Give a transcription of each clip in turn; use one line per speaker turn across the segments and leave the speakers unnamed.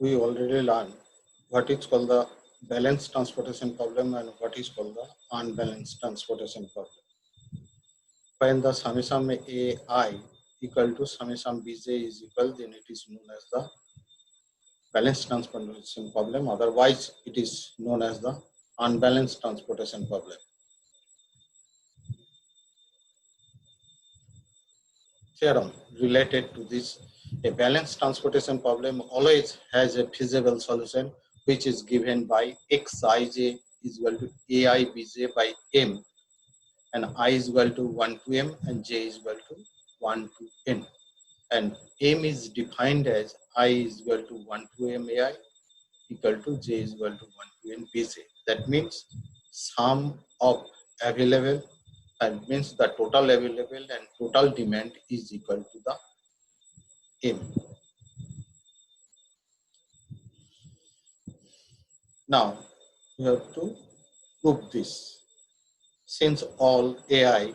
we already learned what is called the balanced transportation problem and what is called the unbalanced transportation problem. When the summation AI equal to summation Bj is equal, then it is known as the balanced transportation problem. Otherwise, it is known as the unbalanced transportation problem. Theorem related to this: a balanced transportation problem always has a feasible solution, which is given by Xij is equal to AI Bj by M, and I is equal to 1 to M and J is equal to 1 to N. And M is defined as I is equal to 1 to M AI equal to J is equal to 1 to N Bj. That means sum of available, that means the total available and total demand is equal to the M. Now you have to prove this. Since all AI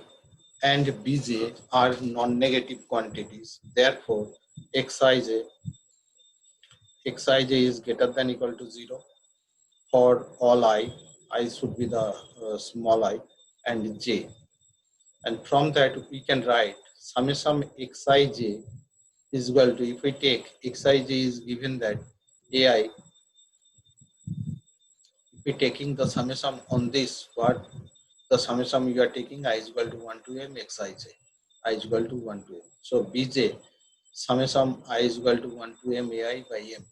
and Bj are non-negative quantities, therefore Xij is greater than equal to 0 for all I should be the small I, and j. And from that we can write summation Xij is equal to, if we take Xij is given that AI, if we taking the summation on this, what the summation you are taking, I is equal to 1 to M Xij, I is equal to 1 to M. So Bj summation I is equal to 1 to M AI by M,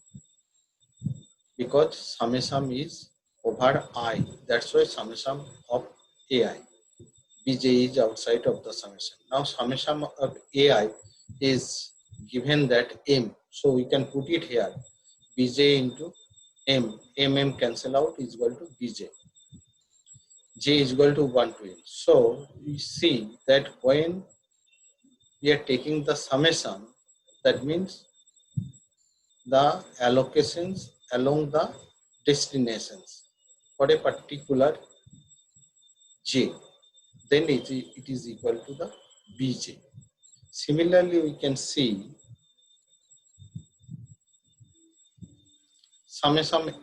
because summation is over I, that's why summation of AI. Bj is outside of the summation. Now summation of AI is given that M, so we can put it here, Bj into M, M cancel out is equal to Bj. J is equal to 1 to N. So we see that when we are taking the summation, that means the allocations along the destinations for a particular J, then it is equal to the Bj. Similarly, we can see summation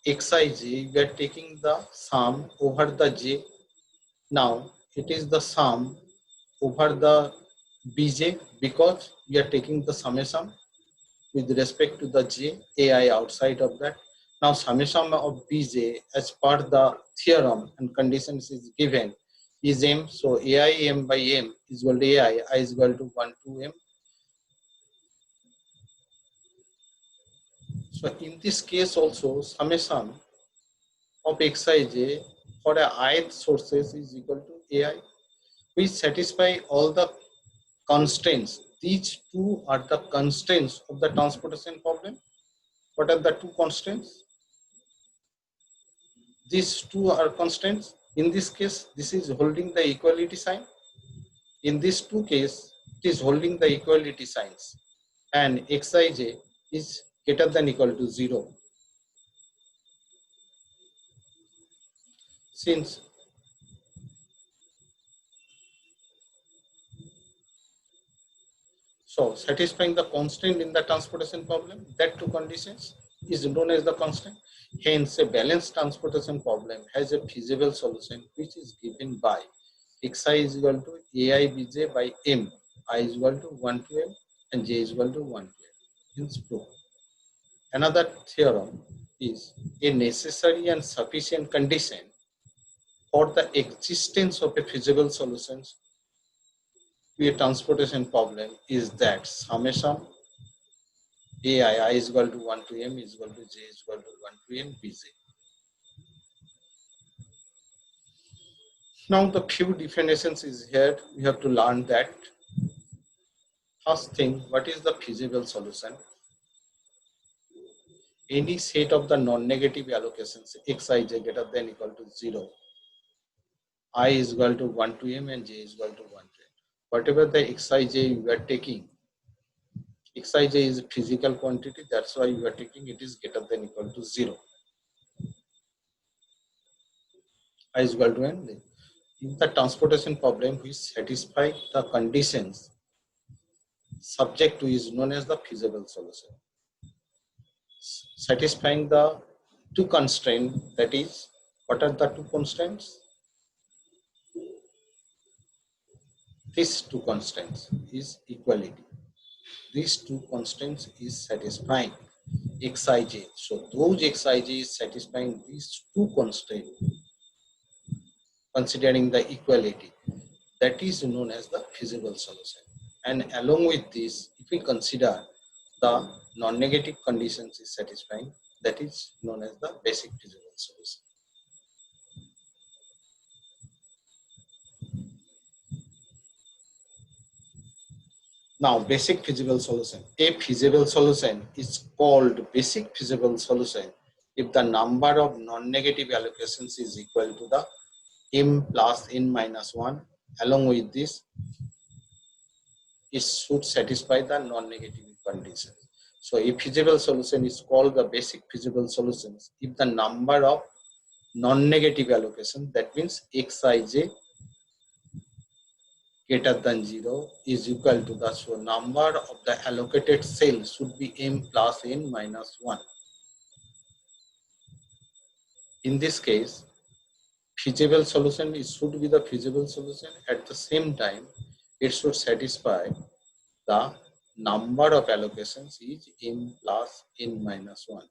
Xij, we are taking the sum over the J. Now it is the sum over the Bj, because we are taking the summation with respect to the J, AI outside of that. Now summation of Bj as per the theorem and conditions is given is M. So AI M by M is equal to AI, I is equal to 1 to M. So in this case also, summation of Xij for a ith sources is equal to AI, which satisfy all the constraints. These two are the constraints of the transportation problem. What are the two constraints? These two are constraints. In this case, this is holding the equality sign. In these two cases, it is holding the equality signs, and Xij is greater than equal to 0. Since so satisfying the constraint in the transportation problem, that two conditions is known as the constraint. Hence, a balanced transportation problem has a feasible solution, which is given by Xi is equal to AI Bj by M, I is equal to 1 to M, and J is equal to 1 to M. Hence, proof. Another theorem is a necessary and sufficient condition for the existence of a feasible solution to a transportation problem is that summation AI, I is equal to 1 to M is equal to J is equal to 1 to N Bj. Now the few definitions is here. We have to learn that. First thing, what is the feasible solution? Any set of the non-negative allocations Xij greater than equal to 0, I is equal to 1 to M and J is equal to 1 to N. Whatever the Xij you are taking, Xij is a physical quantity, that's why you are taking it is greater than equal to 0. I is equal to N. In the transportation problem, which satisfy the conditions subject to is known as the feasible solution. satisfying the two constraints. That is, what are the two constraints? These two constraints is equality. These two constraints is satisfying Xij. So those Xij is satisfying these two constraints, considering the equality. That is known as the feasible solution. And along with this, if we consider the non-negative conditions is satisfying, that is known as the basic feasible solution. Now, basic feasible solution. A feasible solution is called basic feasible solution if the number of non-negative allocations is equal to the m plus n minus 1. Along with this, it should satisfy the non-negative conditions. So a feasible solution is called the basic feasible solutions if the number of non-negative allocation, that means Xij greater than 0 is equal to the so number of the allocated cells should be m plus n minus 1. In this case, feasible solution should be the feasible solution. At the same time, it should satisfy the number of allocations is m plus n minus 1,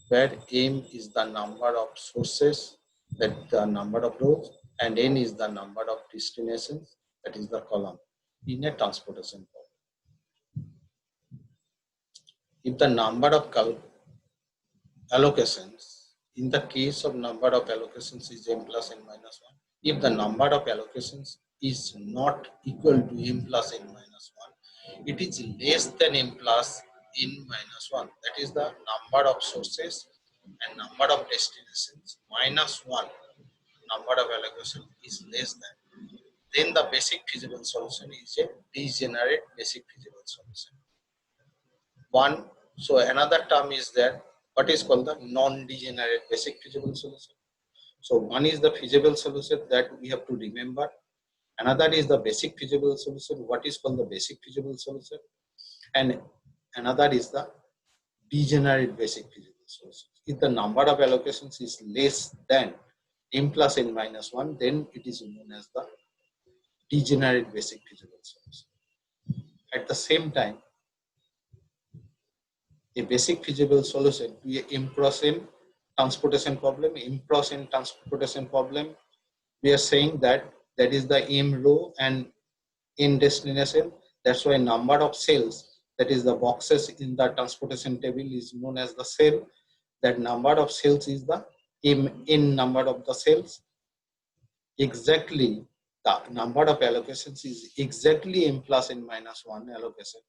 where m is the number of sources, that the number of rows, and n is the number of destinations, that is the column in a transportation problem. If the number of allocations, in the case of number of allocations is m plus n minus 1, if the number of allocations is not equal to m plus n minus 1, it is less than m plus n minus 1, that is the number of sources and number of destinations minus 1 number of allocation is less than, then the basic feasible solution is a degenerate basic feasible solution. One, so another term is there, what is called the non-degenerate basic feasible solution. So one is the feasible solution that we have to remember. Another is the basic feasible solution, what is called the basic feasible solution. And another is the degenerate basic feasible solution. If the number of allocations is less than m plus n minus 1, then it is known as the degenerate basic feasible solution. At the same time, a basic feasible solution to a m cross n transportation problem. M cross n transportation problem, we are saying that that is the m row and n destination. That's why number of cells, that is the boxes in the transportation table, is known as the cell. That number of cells is the n number of the cells. Exactly, the number of allocations is exactly m plus n minus 1 allocation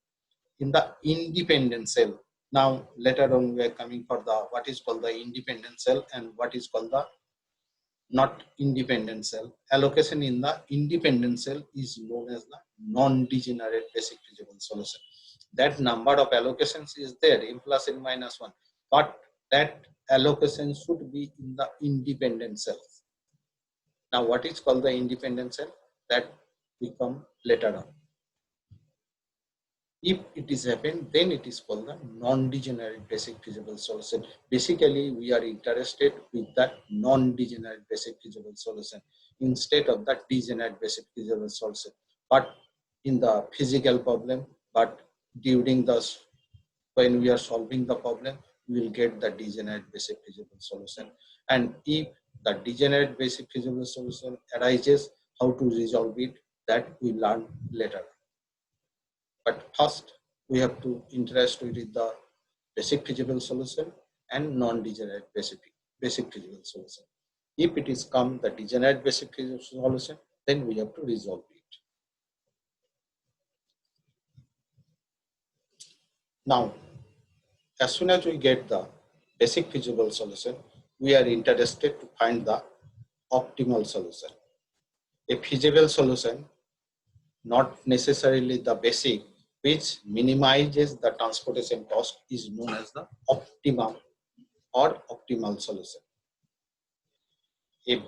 in the independent cell. Now later on we are coming for the what is called the independent cell and what is called the not independent cell. Allocation in the independent cell is known as the non-degenerate basic feasible solution. That number of allocations is there, m plus n minus 1, but that allocation should be in the independent cells. Now what is called the independent cell, that will come later on. If it is happened, then it is called the non-degenerate basic feasible solution. Basically, we are interested with that non-degenerate basic feasible solution instead of that degenerate basic feasible solution. But in the physical problem, but during the when we are solving the problem, we will get the degenerate basic feasible solution. And if the degenerate basic feasible solution arises, how to resolve it, that we learn later. But first, we have to interest with the basic feasible solution and non-degenerate basic feasible solution. If it is come the degenerate basic feasible solution, then we have to resolve it. Now, as soon as we get the basic feasible solution, we are interested to find the optimal solution. A feasible solution, not necessarily the basic, which minimizes the transportation cost, is known as the optimum or optimal solution. A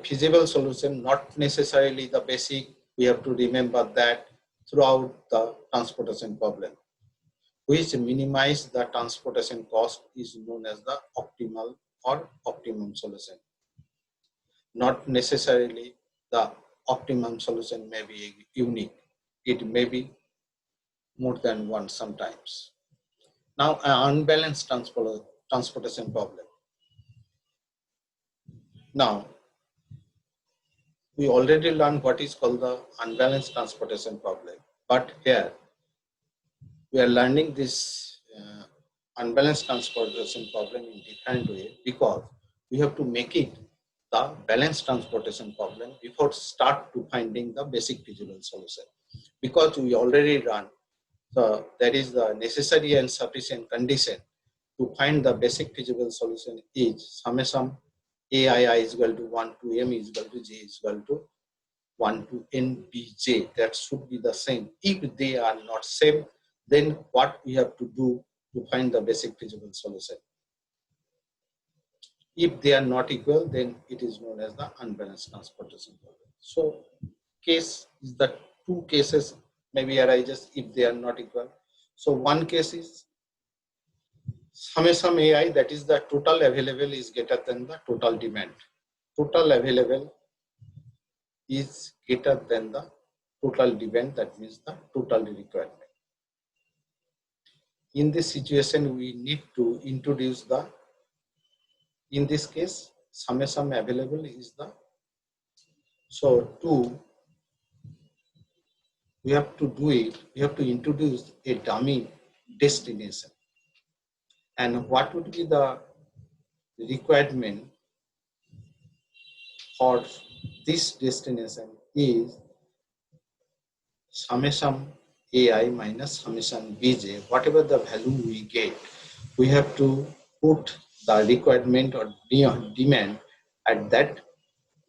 feasible solution, not necessarily the basic, we have to remember that throughout the transportation problem. which minimize the transportation cost is known as the optimal or optimum solution. Not necessarily the optimum solution may be unique. It may be more than one sometimes. Now, an unbalanced transportation problem. Now, we already learned what is called the unbalanced transportation problem, but here we are learning this unbalanced transportation problem in different way because we have to make it the balanced transportation problem before start to finding the basic feasible solution. Because we already run, so there is the necessary and sufficient condition to find the basic feasible solution is summation ai is equal to 1 to m is equal to j is equal to 1 to n bj. That should be the same. If they are not same, then what we have to do to find the basic feasible solution? If they are not equal, then it is known as the unbalanced transportation problem. So case is the two cases maybe arises if they are not equal. So one case is summation ai, that is the total available is greater than the total demand. Total available is greater than the total demand, that means the total requirement. In this situation, we need to introduce the, in this case, summation available is the, so we have to do it, we have to introduce a dummy destination. And what would be the requirement for this destination is summation ai minus summation bj. Whatever the value we get, we have to put the requirement or demand at that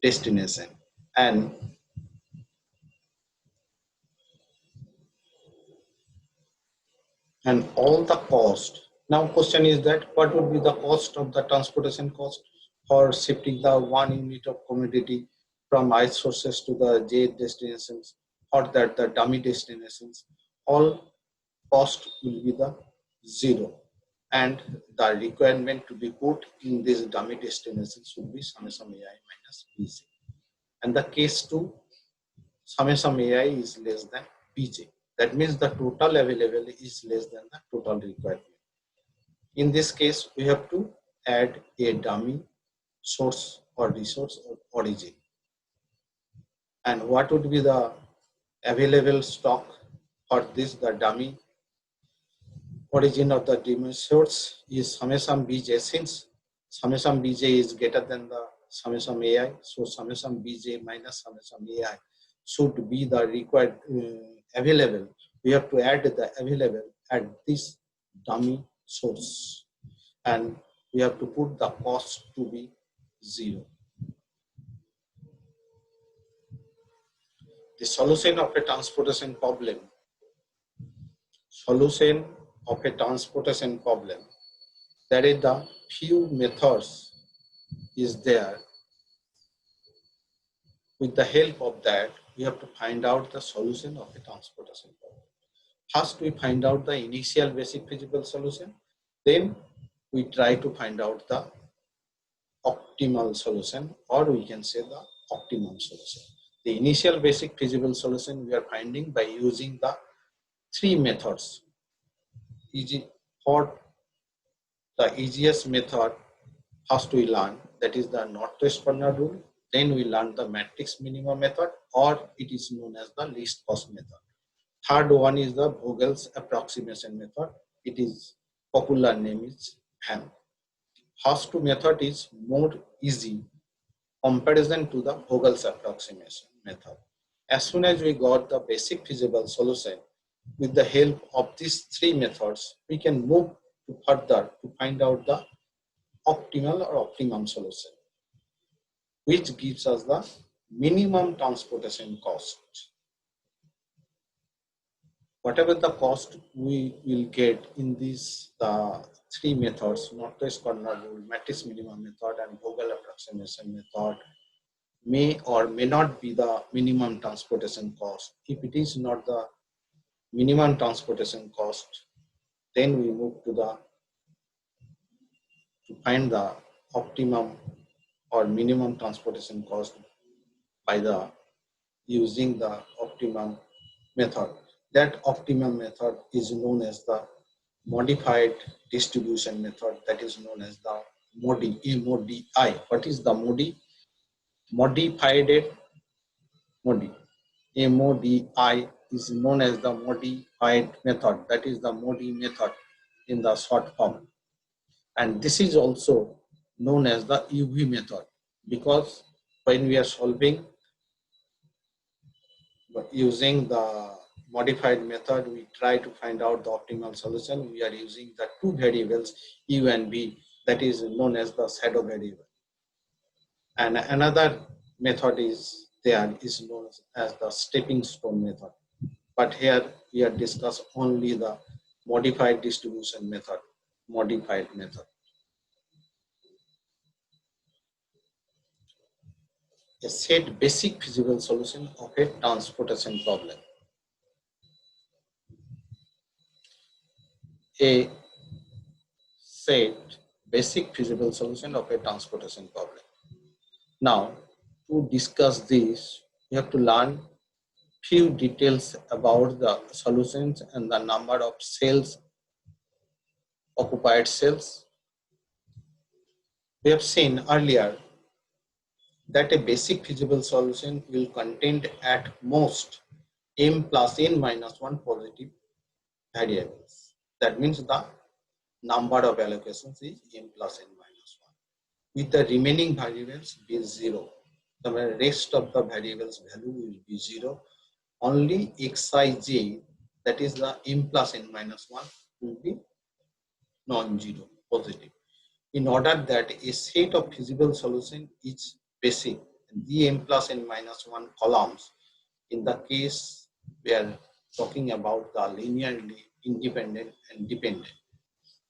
destination, and all the cost. Now question is that what would be the cost of the transportation cost for shifting the 1 unit of commodity from I sources to the j destinations or that the dummy destinations? All cost will be the 0, and the requirement to be put in this dummy destination should be summation ai minus bj. And the case 2, summation ai is less than bj. That means the total available is less than the total requirement. In this case, we have to add a dummy source or resource or origin. And what would be the available stock for this? The dummy origin of the dummy source is summation bj. Since summation bj is greater than the summation ai, so summation bj minus summation ai should be the required available. We have to add the available at this dummy source, and we have to put the cost to be 0. The solution of a transportation problem. Solution of a transportation problem. There is the few methods is there. With the help of that, we have to find out the solution of a transportation problem. First, we find out the initial basic feasible solution. Then we try to find out the optimal solution, or we can say the optimum solution. The initial basic feasible solution we are finding by using the 3 methods. For the easiest method, first we learn, that is the northwest corner rule. Then we learn the matrix minimum method, or it is known as the least cost method. Third one is the Vogel's approximation method. It is popular name is HAM. First 2 method is more easy comparison to the Vogel's approximation method. As soon as we got the basic feasible solution, with the help of these 3 methods, we can move to further to find out the optimal or optimum solution, which gives us the minimum transportation cost. Whatever the cost we will get in these 3 methods, northwest corner rule, matrix minimum method, and Vogel approximation method, may or may not be the minimum transportation cost. If it is not the minimum transportation cost, Then we move to find the optimum or minimum transportation cost by using the optimum method. That optimum method is known as the modified distribution method, that is known as the MODI, MODI. What is the MODI? Modified MODI. MODI is known as the modified method, that is the MODI method in the short form. And this is also known as the UV method, because when we are solving using the modified method, we try to find out the optimal solution. We are using the two variables u and v, that is known as the shadow variable. And another method is known as the stepping stone method. But here we are discuss only the modified distribution method, modified method. A set basic feasible solution of a transportation problem. A set basic feasible solution of a transportation problem. Now, to discuss this, we have to learn few details about the solutions and the number of cells, occupied cells. We have seen earlier that a basic feasible solution will contain at most m plus n minus 1 positive variables. That means the number of allocations is m plus n minus 1. With the remaining variables be 0. The rest of the variables value will be 0. Only xij, that is the m plus n minus 1, will be non-zero, positive. In order that a set of feasible solution is basic, the m plus n minus 1 columns, in the case we are talking about the linearly independent and dependent,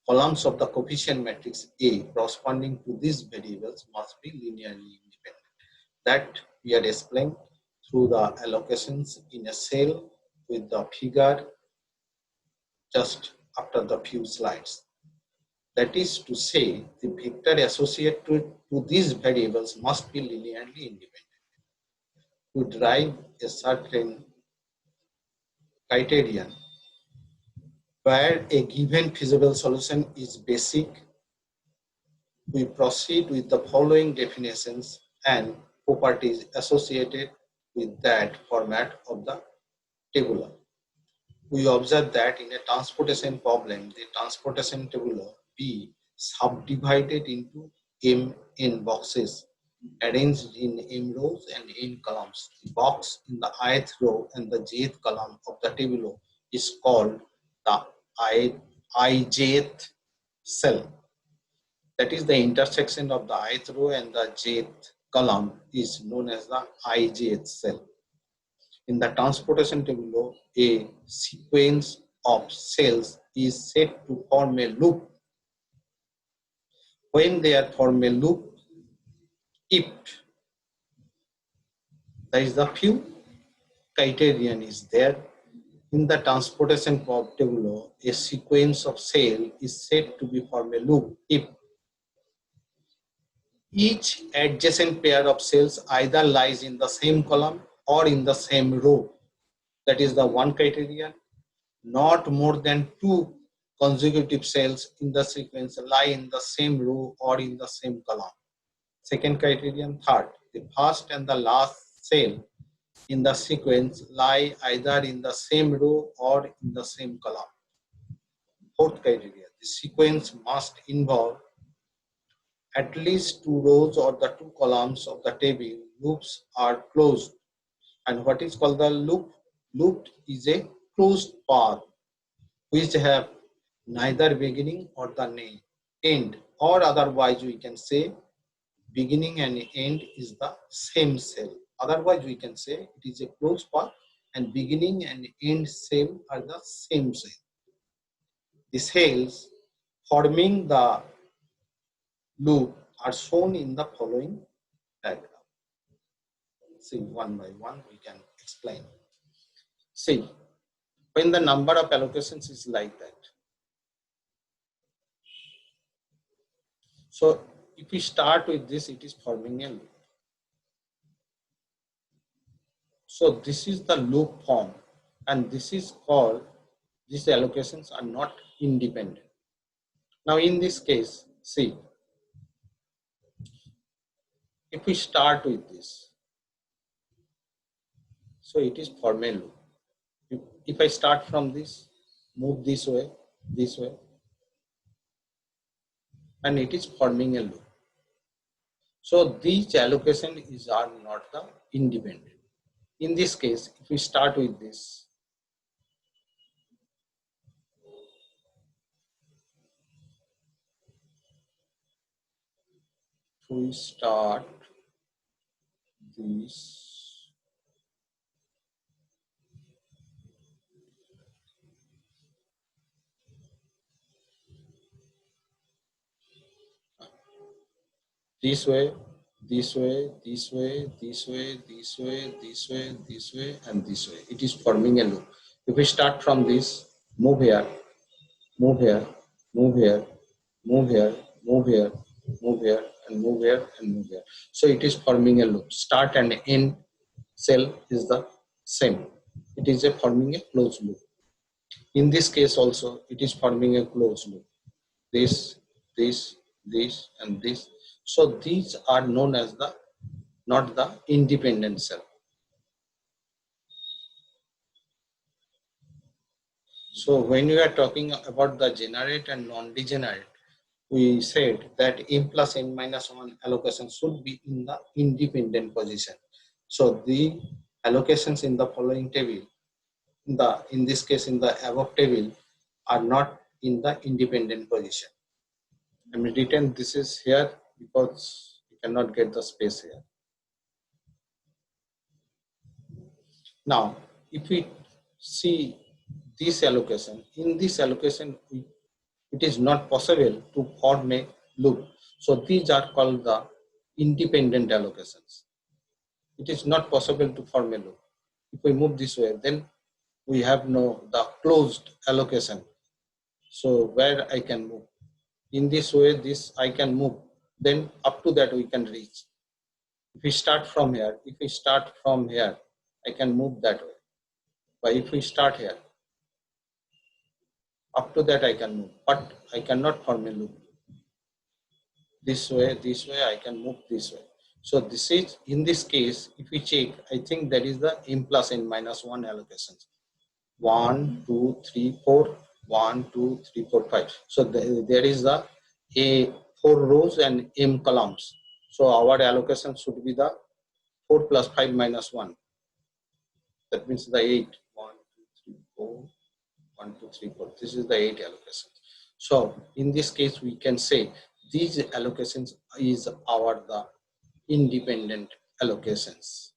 columns of the coefficient matrix A corresponding to these variables must be linearly independent. That we are explained through the allocations in a cell with the figure just after the few slides. That is to say, the vector associated to these variables must be linearly independent. To derive a certain criterion where a given feasible solution is basic, we proceed with the following definitions and properties associated with that format of the tabular. We observe that in a transportation problem, the transportation tabular be subdivided into mn boxes arranged in m rows and n columns. The box in the ith row and the jth column of the tabular is called the ijth cell. That is, the intersection of the ith row and the jth column is known as the ijth cell. In the transportation table, a sequence of cells is said to form a loop. When they are form a loop, if there is the few criterion is there, in the transportation table, a sequence of cells is said to be form a loop if each adjacent pair of cells either lies in the same column or in the same row. That is the one criterion. Not more than two consecutive cells in the sequence lie in the same row or in the same column. Second criterion. Third, the first and the last cell in the sequence lie either in the same row or in the same column. Fourth criteria, the sequence must involve at least two rows or the two columns of the table. Loops are closed. And what is called the loop? Loop is a closed path which have neither beginning or the end, or otherwise we can say beginning and end is the same cell. Otherwise we can say it is a closed path and beginning and end cell are the same cell. The cells forming the loop are shown in the following diagram. See, one by one we can explain. See, when the number of allocations is like that, So if we start with this, it is forming a loop. So this is the loop form, and this is called, these allocations are not independent. Now in this case, see, if we start with this, so it is form a loop. If I start from this, move this way, and it is forming a loop. So these allocation are not the independent. In this case, if we start with this, we start this, this way, this way, this way, this way, this way, this way, this way, and this way. It is forming a loop. If we start from this, move here, move here, move here, move here, move here, move here, and move here, and move here. So it is forming a loop. Start and end cell is the same. It is a forming a closed loop. In this case also, it is forming a closed loop. This, this, this, and this. So these are known as the not the independent cell. So when we are talking about the generate and non-degenerate, we said that m plus n minus 1 allocation should be in the independent position. So the allocations in the following table, in this case in the above table, are not in the independent position. I mean, written this is here because you cannot get the space here. Now, if we see this allocation, in this allocation, it is not possible to form a loop. So these are called the independent allocations. It is not possible to form a loop. If we move this way, then we have the closed allocation. So where I can move. In this way, this I can move. Then up to that we can reach. If we start from here, I can move that way. But if we start here, up to that I can move, but I cannot form a loop. This way, I can move this way. So this is, in this case, if we check, I think that is the m plus n minus 1 allocations. 1, 2, 3, 4, 1, 2, 3, 4, 5. So there is the a 4 rows and m columns. So our allocation should be the 4 plus 5 minus 1. That means the 8. 1, 2, 3, 4. 1, 2, 3, 4. This is the 8 allocations. So in this case, we can say these allocations is the independent allocations.